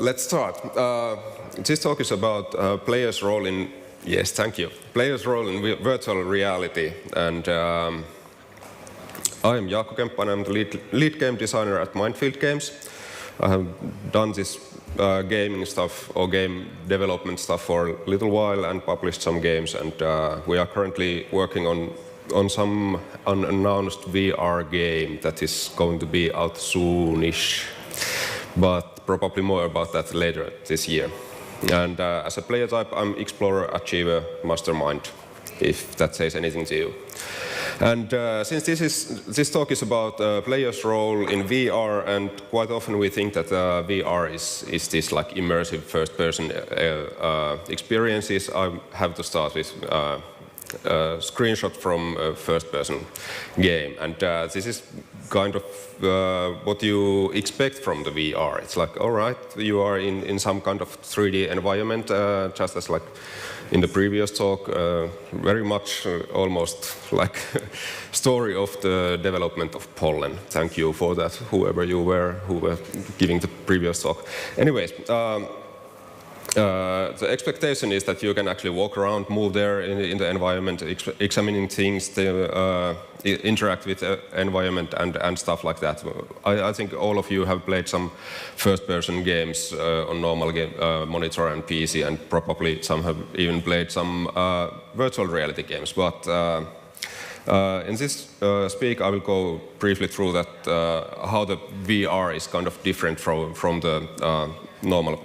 let's start. This talk is about players' role in, yes, thank you, players' role in virtual reality. And I am Jaakko Kemppainen, I'm the lead game designer at Mindfield Games. I have done this gaming stuff or game development stuff for a little while and published some games, and we are currently working on some unannounced VR game that is going to be out soonish, but probably more about that later this year. And as a player type, I'm Explorer, Achiever, Mastermind, if that says anything to you. And since this talk is about players' role in VR, and quite often we think that VR is this like immersive first-person experiences, I have to start with a screenshot from a first-person game. And this is kind of what you expect from the VR. It's like, all right, you are in some kind of 3D environment, just as like in the previous talk, very much almost like story of the development of pollen. Thank you for that, whoever you were who were giving the previous talk. Anyways, the expectation is that you can actually walk around, move there in the environment, examining things, interact with the environment and stuff like that. I think all of you have played some first-person games on normal monitor and PC, and probably some have even played some virtual reality games. But in this speak, I will go briefly through that, how the VR is kind of different from the normal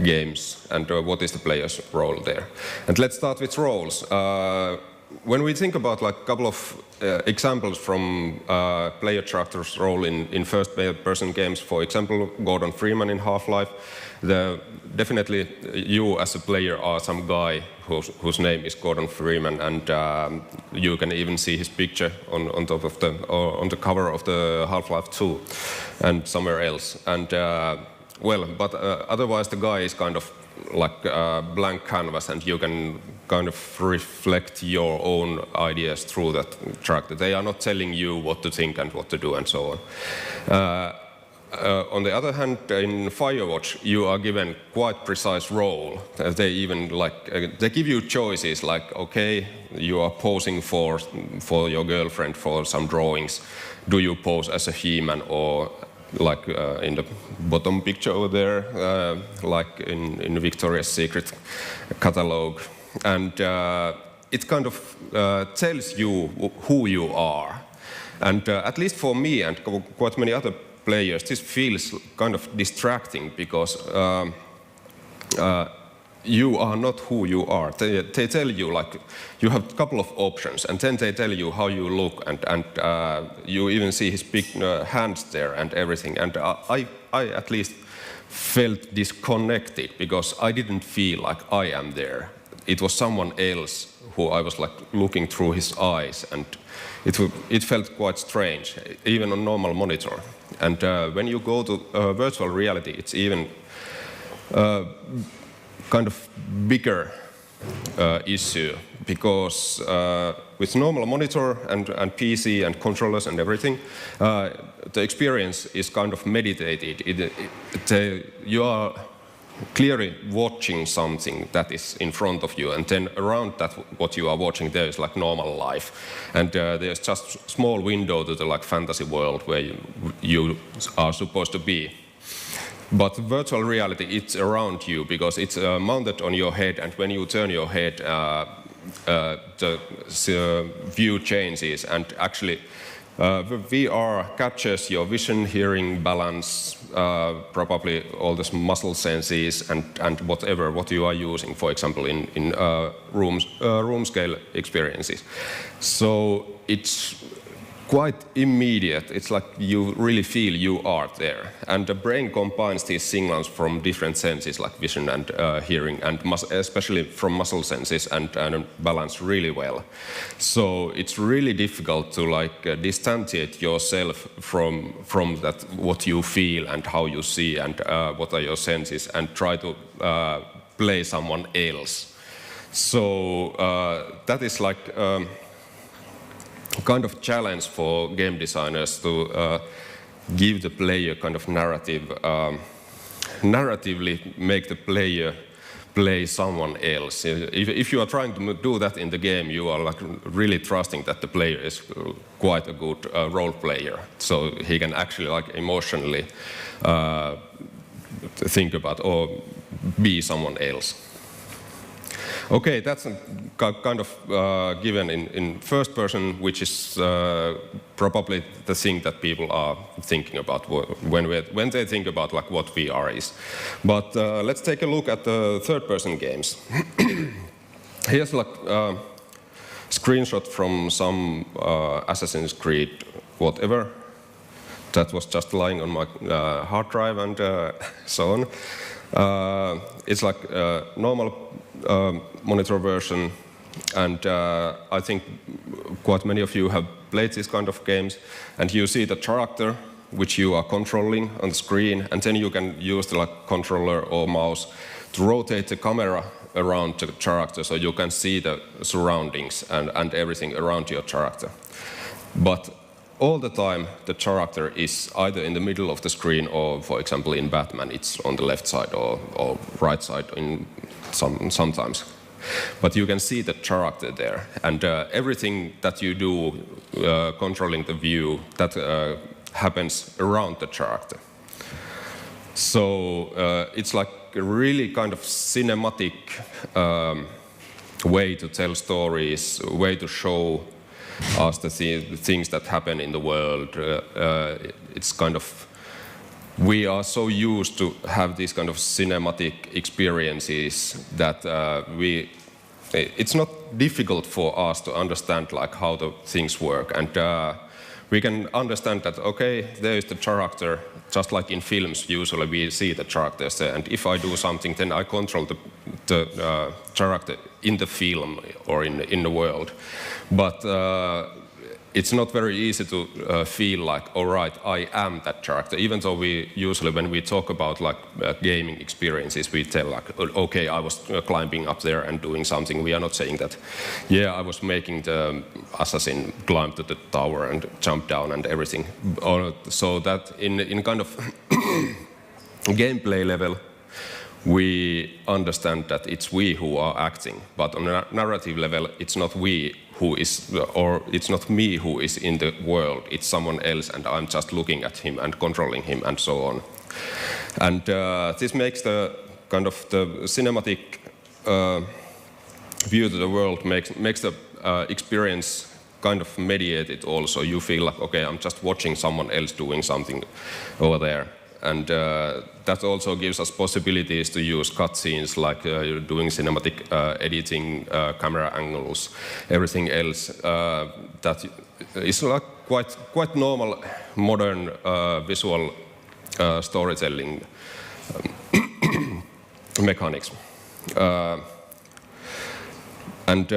games, and what is the player's role there. And let's start with roles. When we think about like a couple of examples from player character's role in first-person games, for example, Gordon Freeman in Half-Life, definitely you as a player are some guy whose name is Gordon Freeman, and you can even see his picture on top of on the cover of the Half-Life 2 and somewhere else. And well, but otherwise the guy is kind of like a blank canvas, and you can kind of reflect your own ideas through that character. They are not telling you what to think and what to do and so on. On the other hand, in Firewatch, you are given quite precise role. They even like they give you choices like, okay, you are posing for your girlfriend for some drawings. Do you pose as a He-Man, or like in the bottom picture over there, like in Victoria's Secret catalog. And it kind of tells you who you are. And at least for me and quite many other players, this feels kind of distracting, because you are not who you are. They tell you, like, you have a couple of options, and then they tell you how you look, and you even see his big hands there and everything. And I at least felt disconnected, because I didn't feel like I am there. It was someone else who I was like looking through his eyes, and it felt quite strange, even on normal monitor. And when you go to virtual reality, it's even kind of bigger issue, because with normal monitor and PC and controllers and everything, the experience is kind of meditated. You are clearly watching something that is in front of you, and then around that what you are watching there is like normal life, and there's just a small window to the like fantasy world where you are supposed to be. But virtual reality, it's around you, because it's mounted on your head, and when you turn your head, the view changes, and actually VR captures your vision, hearing, balance, probably all the muscle senses and whatever what you are using, for example, in room scale experiences. So it's quite immediate. It's like you really feel you are there. And the brain combines these signals from different senses like vision and hearing, and especially from muscle senses and balance really well. So it's really difficult to like distantiate yourself from that, what you feel and how you see and what are your senses, and try to play someone else. So that is like kind of challenge for game designers to give the player kind of narrative narratively make the player play someone else. If you are trying to do that in the game, you are like really trusting that the player is quite a good role player, so he can actually like emotionally think about or be someone else. Okay, that's kind of given in first person, which is probably the thing that people are thinking about when they think about like what VR is. But let's take a look at the third person games. Here's like a screenshot from some Assassin's Creed whatever that was just lying on my hard drive and so on. It's like a normal monitor version, and I think quite many of you have played these kind of games, and you see the character which you are controlling on the screen, and then you can use the like controller or mouse to rotate the camera around the character so you can see the surroundings and everything around your character. But all the time the character is either in the middle of the screen or, for example, in Batman it's on the left side or right side in sometimes. But you can see the character there, and everything that you do controlling the view, that happens around the character. So it's like a really kind of cinematic way to tell stories, way to show us the things that happen in the world. It's kind of, we are so used to have these kind of cinematic experiences that it's not difficult for us to understand like how the things work, and we can understand that, okay, there is the character, just like in films usually we see the characters there, and if I do something then I control the character in the film or in the world. But it's not very easy to feel like, all right, I am that character. Even though we usually, when we talk about like gaming experiences, we tell like, okay, I was climbing up there and doing something. We are not saying that, yeah, I was making the assassin climb to the tower and jump down and everything. So that in kind of gameplay level, we understand that it's we who are acting, but on a narrative level, it's not we who is, or it's not me who is in the world, it's someone else, and I'm just looking at him and controlling him and so on. And this makes the kind of the cinematic view to the world, makes the experience kind of mediated also. You feel like, okay, I'm just watching someone else doing something over there. And that also gives us possibilities to use cutscenes, like doing cinematic editing, camera angles, everything else. That is like quite normal modern visual storytelling mechanics. And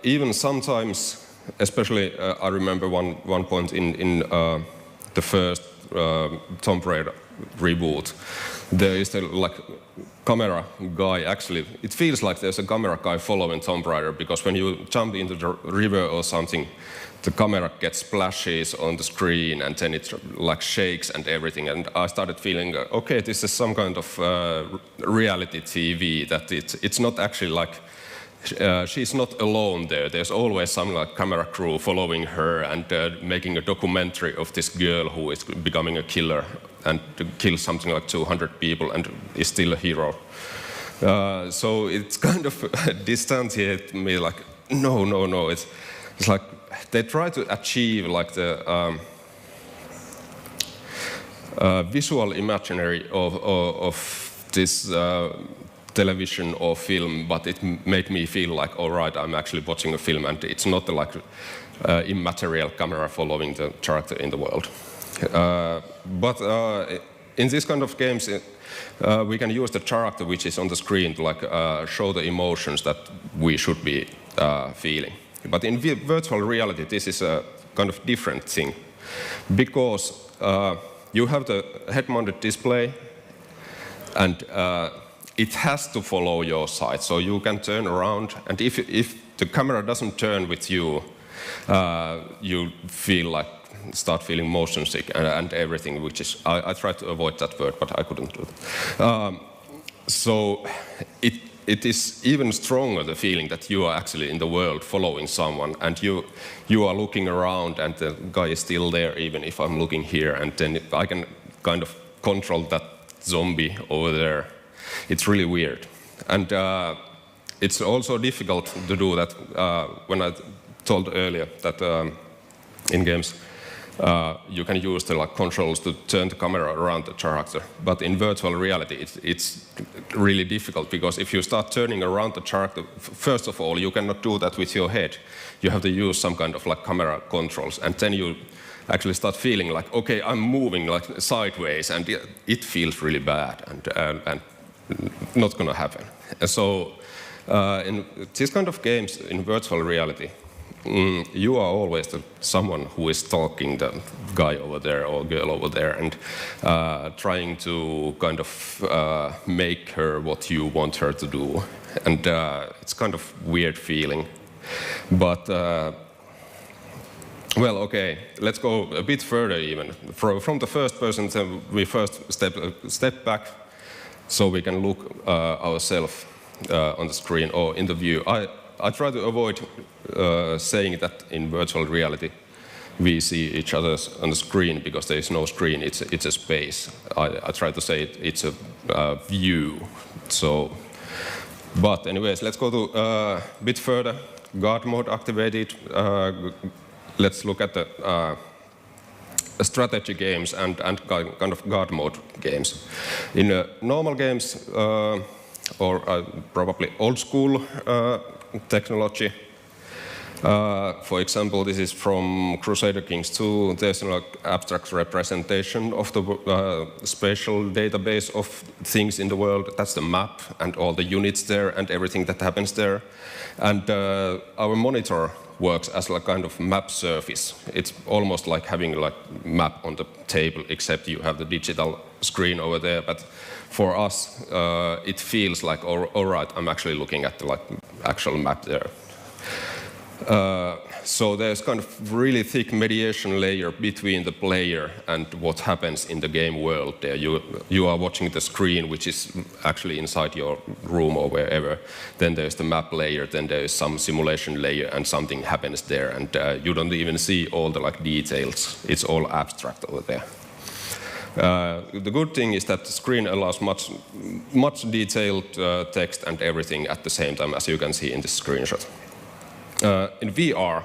even sometimes, especially I remember one point in the first Tomb Raider reboot, there is the like camera guy. Actually, it feels like there's a camera guy following Tomb Raider, because when you jump into the river or something, the camera gets splashes on the screen and then it like shakes and everything. And I started feeling, okay, this is some kind of reality TV, that it's not actually like she's not alone there. There's always some like camera crew following her and making a documentary of this girl who is becoming a killer and kills something like 200 people and is still a hero. So it's kind of distantiated me, like, no. It's like they try to achieve like the visual imaginary of this television or film, but it made me feel like, all right, I'm actually watching a film, and it's not like immaterial camera following the character in the world. But in this kind of games, we can use the character which is on the screen to like show the emotions that we should be feeling. But in virtual reality, this is a kind of different thing, because you have the head-mounted display, and it has to follow your side, so you can turn around, and if the camera doesn't turn with you, you feel like start feeling motion sick and everything, which is, I tried to avoid that word, but I couldn't do it. So it is even stronger, the feeling that you are actually in the world following someone, and you are looking around and the guy is still there even if I'm looking here, and then I can kind of control that zombie over there. It's really weird. And it's also difficult to do that when I told earlier that in games you can use the controls to turn the camera around the character. But in virtual reality, it's really difficult, because if you start turning around the character, first of all, you cannot do that with your head. You have to use some kind of camera controls, and then you actually start feeling like, okay, I'm moving sideways, and it feels really bad and not going to happen. So in this kind of games in virtual reality, you are always someone who is stalking the guy over there or girl over there and trying to kind of make her what you want her to do. And it's kind of weird feeling. But, well, okay, let's go a bit further even. From the first person, we first step back so we can look ourselves on the screen or in the view. I try to avoid saying that in virtual reality we see each other on the screen, because there is no screen, it's a space. I try to say it's a view. So, but anyways, let's go to a bit further. Guard mode activated. Let's look at the strategy games and kind of guard mode games. In normal games, or probably old school technology. For example, this is from Crusader Kings 2. There's an abstract representation of the spatial database of things in the world. That's the map and all the units there and everything that happens there. And our monitor works as a kind of map surface. It's almost like having a map on the table, except you have the digital screen over there. But for us, it feels like, all right, I'm actually looking at the actual map there. So there's kind of really thick mediation layer between the player and what happens in the game world there. You are watching the screen, which is actually inside your room or wherever. Then there's the map layer, then there's some simulation layer, and something happens there, and you don't even see all the details. It's all abstract over there. The good thing is that the screen allows much detailed text and everything at the same time, as you can see in this screenshot. In VR,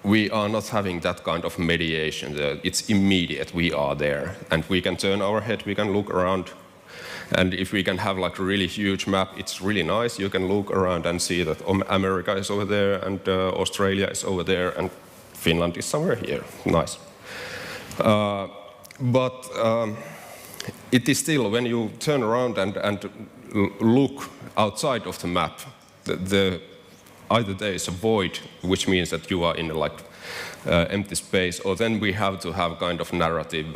we are not having that kind of mediation. It's immediate. We are there, and we can turn our head, we can look around, and if we can have a really huge map, it's really nice. You can look around and see that America is over there, and Australia is over there, and Finland is somewhere here. Nice. But it is still, when you turn around and look outside of the map, either there is a void, which means that you are in empty space, or then we have to have kind of narrative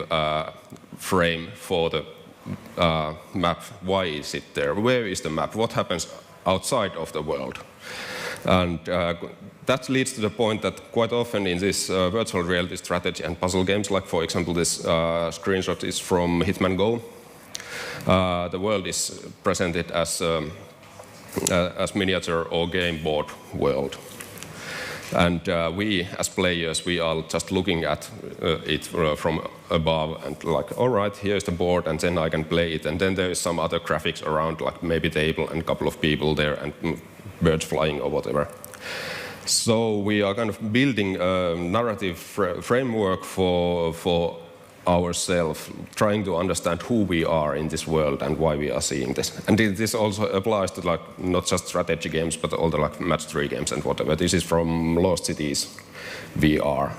frame for the map. Why is it there? Where is the map? What happens outside of the world? And that leads to the point that quite often in this virtual reality strategy and puzzle games, like for example this screenshot is from Hitman Go, the world is presented as miniature or game board world. And we, as players, we are just looking at it from above and all right, here's the board, and then I can play it. And then there is some other graphics around, like maybe table and a couple of people there and birds flying or whatever. So we are kind of building a narrative framework for ourselves, trying to understand who we are in this world and why we are seeing this. And this also applies to not just strategy games, but all the match 3 games and whatever. This is from Lost Cities VR.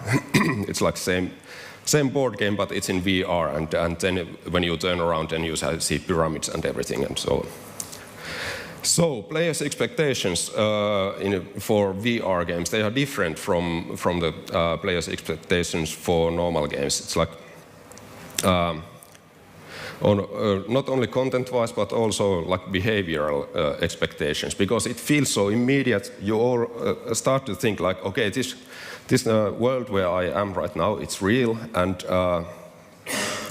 It's like same board game, but it's in VR, and then when you turn around, then you see pyramids and everything and so on. So players' expectations for VR games, they are different from the players' expectations for normal games. It's like on not only content-wise, but also like behavioral expectations, because it feels so immediate. You all start to think like, okay, this world where I am right now, it's real, and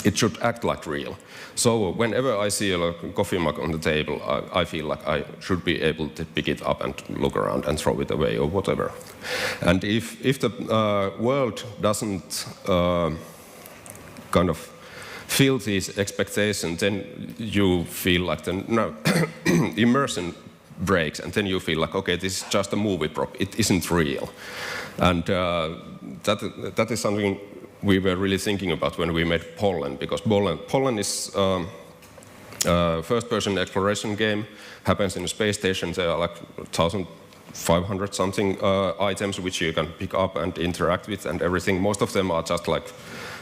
it should act like real. So whenever I see a coffee mug on the table, I feel like I should be able to pick it up and look around and throw it away or whatever. And if the world doesn't kind of feel these expectations, then you feel like the immersion breaks, and then you feel like, okay, this is just a movie prop, it isn't real. And that is something we were really thinking about when we made Pollen, because Pollen is a first-person exploration game, happens in a space station. There are like 1,500 something items which you can pick up and interact with and everything. Most of them are just like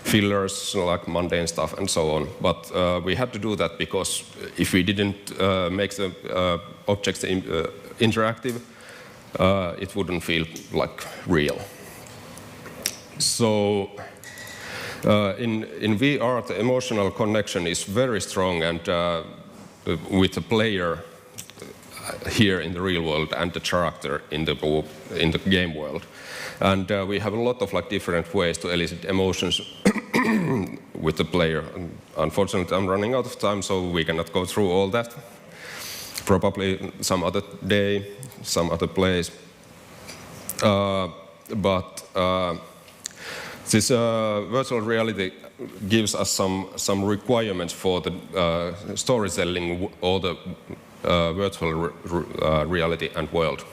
fillers, like mundane stuff and so on. But we had to do that because if we didn't make the objects interactive, it wouldn't feel like real. So in VR, the emotional connection is very strong, and with the player here in the real world and the character in the game world. And we have a lot of like different ways to elicit emotions with the player. And unfortunately, I'm running out of time, so we cannot go through all that. Probably some other day, some other place. This virtual reality gives us some requirements for the storytelling or the virtual reality and world.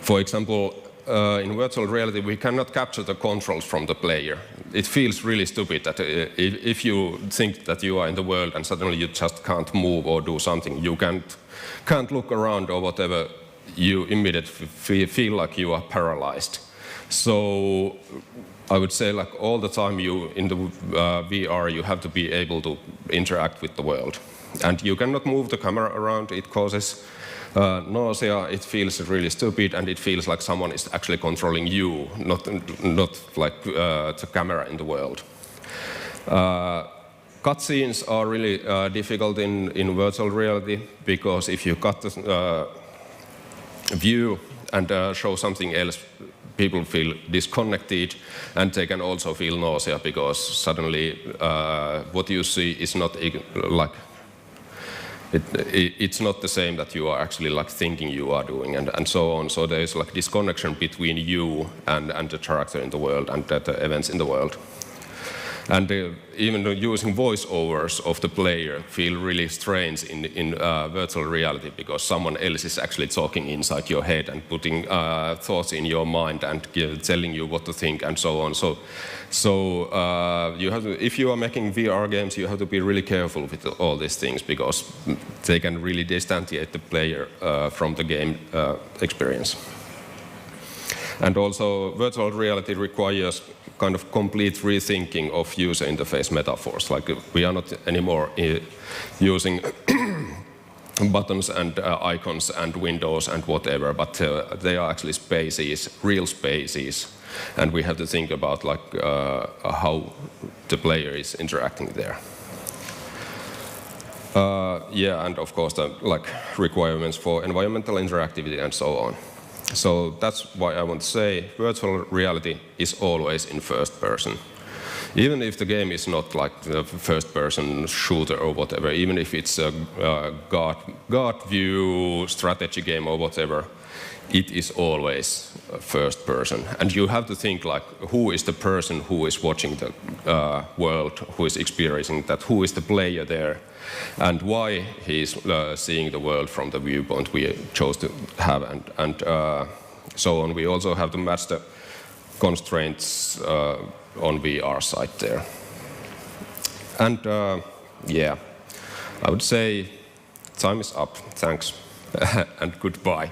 For example, in virtual reality, we cannot capture the controls from the player. It feels really stupid that if you think that you are in the world and suddenly you just can't move or do something, you can't look around or whatever, you immediately feel like you are paralyzed. So I would say like all the time in the VR, you have to be able to interact with the world. And you cannot move the camera around. It causes nausea, it feels really stupid, and it feels like someone is actually controlling you, not like the camera in the world. Cutscenes are really difficult in virtual reality, because if you cut the view and show something else, people feel disconnected, and they can also feel nausea, because suddenly what you see is not like it's not the same that you are actually like thinking you are doing, and so on. So there is like disconnection between you and the character in the world and the events in the world. And even using voiceovers of the player feel really strange in virtual reality, because someone else is actually talking inside your head and putting thoughts in your mind and telling you what to think and so on. So you have to, if you are making VR games, you have to be really careful with all these things, because they can really distantiate the player from the game experience. And also, virtual reality requires kind of complete rethinking of user interface metaphors. Like we are not anymore using buttons and icons and windows and whatever, but they are actually spaces, real spaces, and we have to think about like how the player is interacting there. Yeah, and of course the like requirements for environmental interactivity and so on. So that's why I want to say virtual reality is always in first person. Even if the game is not like the first person shooter or whatever, even if it's a guard view strategy game or whatever, it is always first person. And you have to think like, who is the person who is watching the world, who is experiencing that, who is the player there, and why he's seeing the world from the viewpoint we chose to have, and so on. We also have to match the constraints on VR side there. And yeah, I would say time is up. Thanks and goodbye.